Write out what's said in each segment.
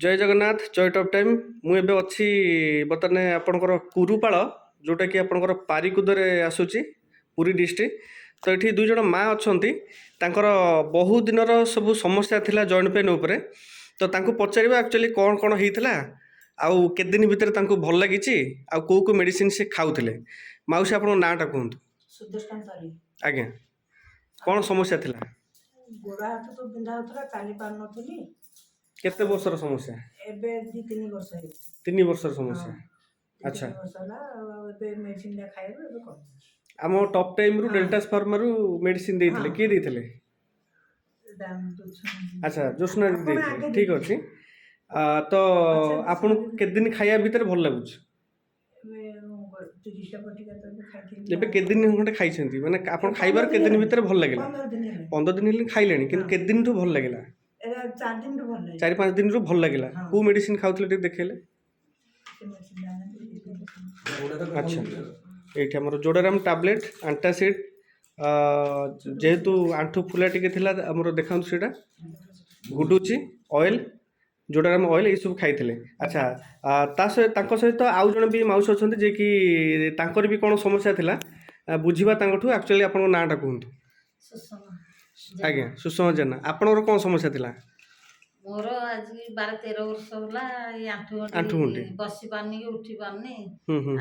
जय जगन्नाथ जय top time मुझे अच्छी बर्तमान आपंकर कुरुपाल जोटा कि आपंकर पारिकुदरे आसूची पुरी डिस्ट्रिक्ट तो ये दुई जन माँ अच्छा बहु दिन सब समस्या थिला जॉइंट पेन उपरे तो पचार एक्चुअली कौन कौन होता आउ के दिन भितर भल लगी आउ को मेडिसिन से खाऊले माउसी आप नाटा कहतु आज्ञा कौन समस्या थिला गोड़ हाथ तो बिंधा होता चाली पार नी केते वर्षर समस्या एबे 2-3 वर्ष है 3 वर्षर समस्या अच्छा वर्ष ना एबे मेडिसिन ले खाइबे एबे कम आम टॉप टाइम रु डेल्टास फार्मा रु मेडिसिन देइथिले के देइथिले अच्छा जोशना देइथिले ठीक अछि तो आपन के दिन खाया भीतर भल लागुछ एबे के दिन घंटे खाइ छथि माने आपन खाइबार के दिन भीतर भल लागिला 15 दिन हेले खाइलेनी किन के दिन रु भल लागिला 4 दिन रु भल 4-5 दिन रु भल लागिला को मेडिसिन खाउथले ठीक देखेले अच्छा एठी हमर जोडराम टैबलेट एंटासिड जेहेतु आंठू फुला टिके थिला हमर देखाउन सेटा गुडुची ऑयल जोडराम ऑयल ये सब खाइथिले अच्छा ता सहित आउ जण भी माउस अछंती जे कि तांकर भी कोन समस्या थिला बुझिबा तांगठू एक्चुअली आपन नाटा कहंतु सुषमा आज्ञा सुषमा जेना आपनर कोन समस्या थिला मोर आज 12-13 वर्ष होला ये आंठू गंठी बसी पानी के उठी पानी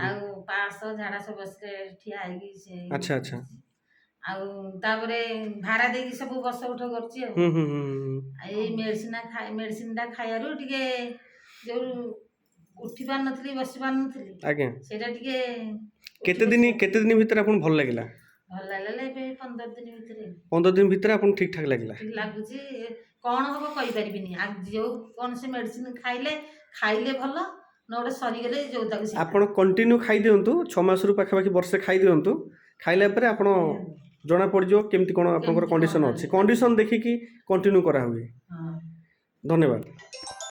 आ पास झाड़ा सब बसले ठिया आइगी से अच्छा अच्छा आ तापरे भाड़ा दे की सब बस उठ करची ए मेडिसिन ता खायारू टिके जो उठी पार नथली बसी पार नथली आज्ञा सेटा टिके केते दिन भीतर आपन भल लागिला भल लागले बे 15 दिन भीतर आपन ठीक ठाक लागिला ठीक लागुची कौन हम कही परिबिनी आ जो कौन से मेडिसिन खाइले भल नोडे सरी गेले जो तक आपण कंटिन्यू खाइ दियंतु 6 मास रु पाखा पाखी वर्ष खाइ दियंतु खाइला परे आपण जना पड़ जो केमती कोन आपनकर कंडीशन अछि कंडीशन देखि कि कंटिन्यू करा हुए धन्यवाद।